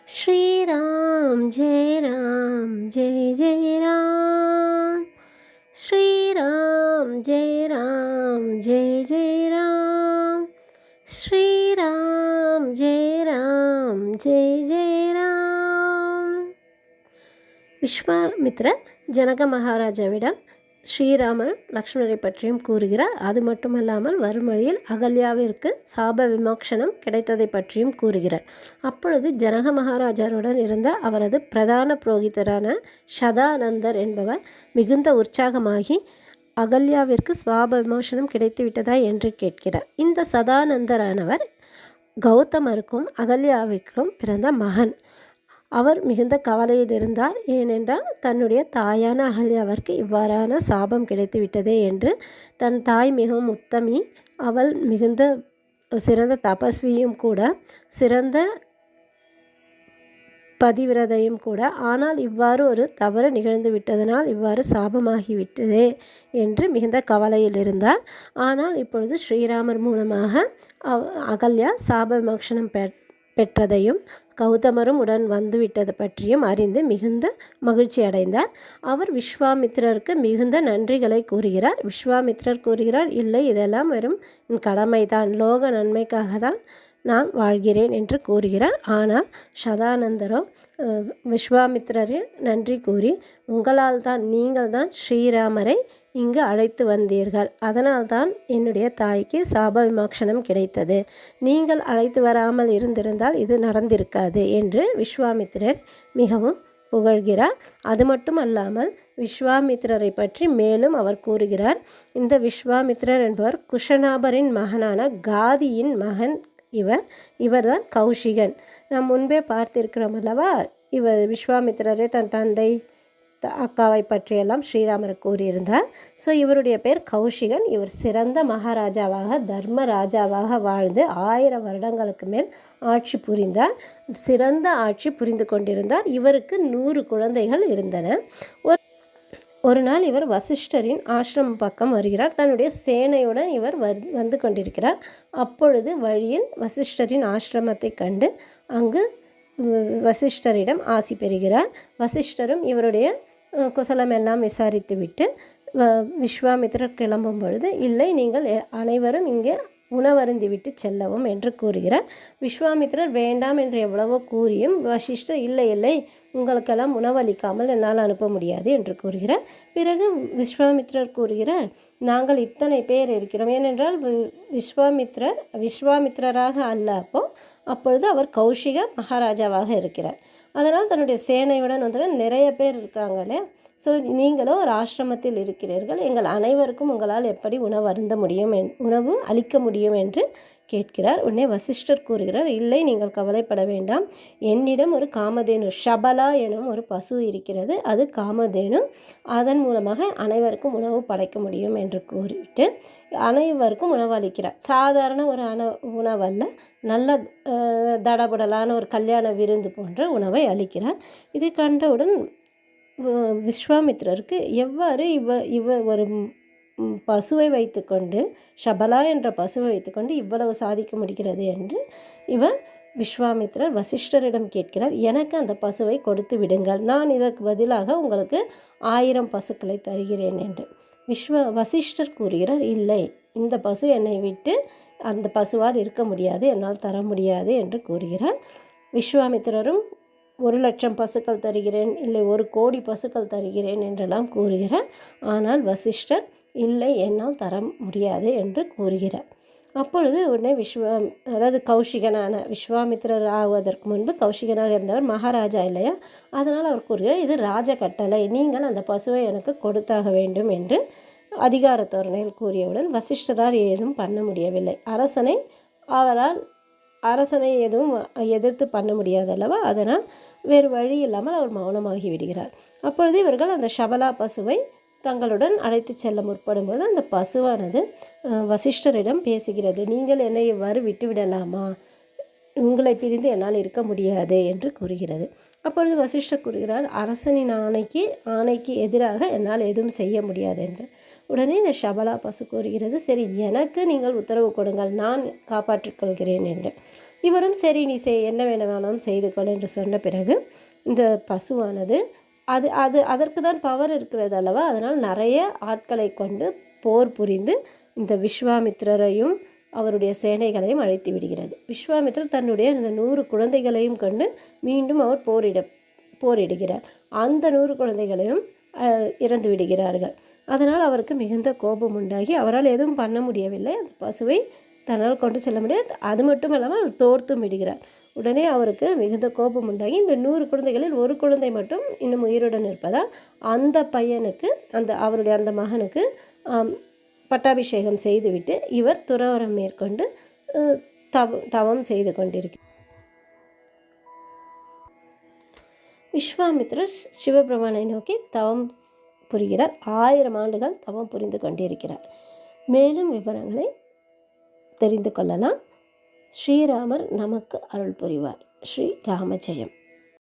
श्रीराम जय राम जय जय राम। श्रीराम जय राम जय जय राम। श्रीराम जय राम जय जय राम। விஸ்வாமித்ரர் ஜனக மகாராஜாவிடம் ஸ்ரீராமர் லக்ஷ்மணரை பற்றியும் கூறுகிறார். அது மட்டுமல்லாமல் வரும் வழியில் அகல்யாவிற்கு சாப விமோக்ஷனம் கிடைத்ததை பற்றியும் கூறுகிறார். அப்பொழுது ஜனக மகாராஜாவுடன் இருந்த அவரது பிரதான புரோகிதரான சதானந்தர் என்பவர் மிகுந்த உற்சாகமாகி அகல்யாவிற்கு சாப விமோசனம் கிடைத்துவிட்டதா என்று கேட்கிறார். இந்த சதானந்தரானவர் கௌதமருக்கும் அகல்யாவிற்கும் பிறந்த மகன். அவர் மிகுந்த கவலையில் இருந்தார். ஏனென்றால் தன்னுடைய தாயான அகல்யாவிற்கு இவ்வாறான சாபம் கிடைத்து விட்டதே என்று. தன் தாய் மிகவும் உத்தமி, அவள் மிகுந்த சிறந்த தபஸ்வியும் கூட, சிறந்த பதிவிரதையும் கூட. ஆனால் இவ்வாறு ஒரு தவறு நிகழ்ந்து விட்டதனால் இவ்வாறு சாபமாகிவிட்டதே என்று மிகுந்த கவலையில் இருந்தார். ஆனால் இப்பொழுது ஸ்ரீராமர் மூலமாக அகல்யா சாப விமோசனம் பெற்றதையும் கௌதமரும் உடன் வந்துவிட்டது பற்றியும் அறிந்து மிகுந்த மகிழ்ச்சி அடைந்தார். அவர் விஸ்வாமித்திரருக்கு மிகுந்த நன்றிகளை கூறுகிறார். விஸ்வாமித்திரர் கூறுகிறார், இல்லை, இதெல்லாம் வெறும் என் கடமைதான், லோக நன்மைக்காக தான் நான் வாழ்கிறேன் என்று கூறுகிறார். ஆனால் சதானந்தரோ விஸ்வாமித்திரரின் நன்றி கூறி, உங்களால் தான், நீங்கள் தான் ஸ்ரீராமரை இங்கு அழைத்து வந்தீர்கள், அதனால்தான் என்னுடைய தாய்க்கு சாப விமோசனம் கிடைத்தது. நீங்கள் அழைத்து வராமல் இருந்திருந்தால் இது நடந்திருக்காது என்று விஸ்வாமித்திரர் மிகவும் புகழ்கிறார். அது மட்டும் அல்லாமல் விஸ்வாமித்திரரை பற்றி மேலும் அவர் கூறுகிறார். இந்த விஸ்வாமித்திரர் என்பவர் குஷனாபரின் மகனான காதியின் மகன். இவர்தான் கௌஷிகன். நாம் முன்பே பார்த்திருக்கிறோம் அல்லவா, இவர் விஸ்வாமித்திரரை தன் தந்தை அக்காவை பற்றியெல்லாம் ஸ்ரீராமர் கூறியிருந்தார். ஸோ இவருடைய பேர் கௌஷிகன். இவர் சிறந்த மகாராஜாவாக, தர்ம ராஜாவாக வாழ்ந்து 1000 வருடங்களுக்கு மேல் ஆட்சி புரிந்தார். சிறந்த ஆட்சி புரிந்து கொண்டிருந்தார். இவருக்கு 100 குழந்தைகள் இருந்தன. ஒரு நாள் இவர் வசிஷ்டரின் ஆசிரமம் பக்கம் வருகிறார். தன்னுடைய சேனையுடன் இவர் வந்து கொண்டிருக்கிறார். அப்பொழுது வழியில் வசிஷ்டரின் ஆசிரமத்தை கண்டு அங்கு வசிஷ்டரிடம் ஆசி பெறுகிறார். வசிஷ்டரும் இவருடைய குசலமெல்லாம் விசாரித்துவிட்டு விஸ்வாமித்திரர் கிளம்பும் பொழுது, இல்லை, நீங்கள் அனைவரும் இங்கே உணவருந்தி விட்டு செல்லவும் என்று கூறுகிறார். விஸ்வாமித்திரர் வேண்டாம் என்று எவ்வளவோ கூறியும் வசிஷ்டர், இல்லை இல்லை, உங்களுக்கெல்லாம் உணவளிக்காமல் என்னால் அனுப்ப முடியாது என்று கூறுகிறார். பிறகு விஸ்வாமித்திரர் கூறுகிறார், நாங்கள் இத்தனை பேர் இருக்கிறோம். ஏனென்றால் விஸ்வாமித்திரராக அல்ல, அப்பொழுது அவர் கௌஷிக மகாராஜாவாக இருக்கிறார். அதனால் தன்னுடைய சேனையுடன் வந்து நிறைய பேர் இருக்காங்களே, ஸோ நீங்களும் ஒரு ஆசிரமத்தில் இருக்கிறீர்கள், எங்கள் அனைவருக்கும் உங்களால் எப்படி உணவு அருந்த முடியும், உணவு அளிக்க முடியும் என்று கேட்கிறார். உடனே வசிஷ்டர் கூறுகிறார், இல்லை, நீங்கள் கவலைப்பட வேண்டாம், என்னிடம் ஒரு காமதேனு ஷபலா எனும் ஒரு பசு இருக்கிறது, அது காமதேனு, அதன் மூலமாக அனைவருக்கும் உணவு படைக்க முடியும் என்று கூறிவிட்டு அனைவருக்கும் உணவு அளிக்கிறார். சாதாரண ஒரு உணவல்ல, நல்ல தடபுடலான ஒரு கல்யாண விருந்து போன்ற உணவை அளிக்கிறார். இதை கண்டவுடன் விஸ்வாமித்திரருக்கு எவ்வாறு இவ ஒரு பசுவை வைத்துக்கொண்டு, ஷபலா என்ற பசுவை வைத்துக்கொண்டு இவ்வளவு சாதிக்க முடிகிறது என்று விஸ்வாமித்திரர் வசிஷ்டரிடம் கேட்கிறார். எனக்கு அந்த பசுவை கொடுத்து விடுங்கள், நான் இதற்கு பதிலாக உங்களுக்கு 1000 பசுக்களை தருகிறேன் என்று. வசிஷ்டர் கூறுகிறார், இல்லை, இந்த பசு என்னை விட்டு அந்த பசுவால் இருக்க முடியாது, என்னால் தர முடியாது என்று கூறுகிறார். விஸ்வாமித்திரரும் 1,00,000 பசுக்கள் தருகிறேன், இல்லை 1,00,00,000 பசுக்கள் தருகிறேன் என்றெல்லாம் கூறுகிறார். ஆனால் வசிஷ்டர், இல்லை, என்னால் தர முடியாது என்று கூறுகிறார். அப்பொழுது உடனே அதாவது கௌஷிகனான விஸ்வாமித்திரர் ஆவதற்கு முன்பு கௌஷிகனாக இருந்தவர் மகாராஜா இல்லையா, அதனால் அவர் கூறுகிறார், இது ராஜ கட்டளை, நீங்கள் அந்த பசுவை எனக்கு கொடுத்தாக வேண்டும் என்று அதிகார தோரணையில் கூறியவுடன் வசிஷ்டரால் ஏதும் பண்ண முடியவில்லை. அரசனை எதுவும் எதிர்த்து பண்ண முடியாதல்லவா, அதனால் வேறு வழி இல்லாமல் அவர் மௌனமாகி விடுகிறார். அப்பொழுது இவர்கள் அந்த ஷபலா பசுவை தங்களுடன் அழைத்து செல்ல முற்படும்போது அந்த பசுவானது வசிஷ்டரிடம் பேசுகிறது. நீங்கள் என்னை இவ்வாறு விட்டுவிடலாமா, உங்களை பிரிந்து என்னால் இருக்க முடியாது என்று கூறுகிறது. அப்பொழுது வசிஷ்டர் கூறுகிறார், அரசனின் ஆணைக்கு எதிராக என்னால் எதுவும் செய்ய முடியாது என்று. உடனே இந்த ஷபலா பசு கூறுகிறது, சரி, எனக்கு நீங்கள் உத்தரவு கொடுங்கள், நான் காப்பாற்றிக் கொள்கிறேன் என்று. இவரும் சரி நீ என்ன வேணாலும் செய்து கொள் என்று சொன்ன பிறகு இந்த பசுவானது அது அது அதற்கு தான் பவர் இருக்கிறது அல்லவா, அதனால் நிறைய ஆட்களை கொண்டு போர் புரிந்து இந்த விஸ்வாமித்திரரையும் அவருடைய சேனைகளையும் அழைத்து விடுகிறது. விஸ்வாமித்திரர் தன்னுடைய இந்த 100 குழந்தைகளையும் கொண்டு மீண்டும் அவர் போரிடுகிறார். அந்த 100 குழந்தைகளையும் இறந்து விடுகிறார்கள். அதனால் அவருக்கு மிகுந்த கோபம் உண்டாகி அவரால் எதுவும் பண்ண முடியவில்லை. அந்த பசுவை தன்னால் கொண்டு செல்ல முடியாது. அது மட்டும் இல்லாமல் அவர் தோர்த்தும் விடுகிறார். உடனே அவருக்கு மிகுந்த கோபம் உண்டாகி இந்த 100 குழந்தைகளில் ஒரு குழந்தை மட்டும் இன்னும் உயிருடன் இருப்பதால் அந்த பையனுக்கு அவருடைய அந்த மகனுக்கு பட்டாபிஷேகம் செய்துவிட்டு இவர் துறவரம் மேற்கொண்டு தவம் செய்து கொண்டிருக்கிறார். விஸ்வாமித்திரர் சிவபெருமானை நோக்கி தவம் புரிகிறார். 1000 ஆண்டுகள் தவம் புரிந்து கொண்டிருக்கிறார். மேலும் விவரங்களை தெரிந்து கொள்ளலாம். ஸ்ரீராமர் நமக்கு அருள் புரிவார். ஸ்ரீ ராமஜெயம்.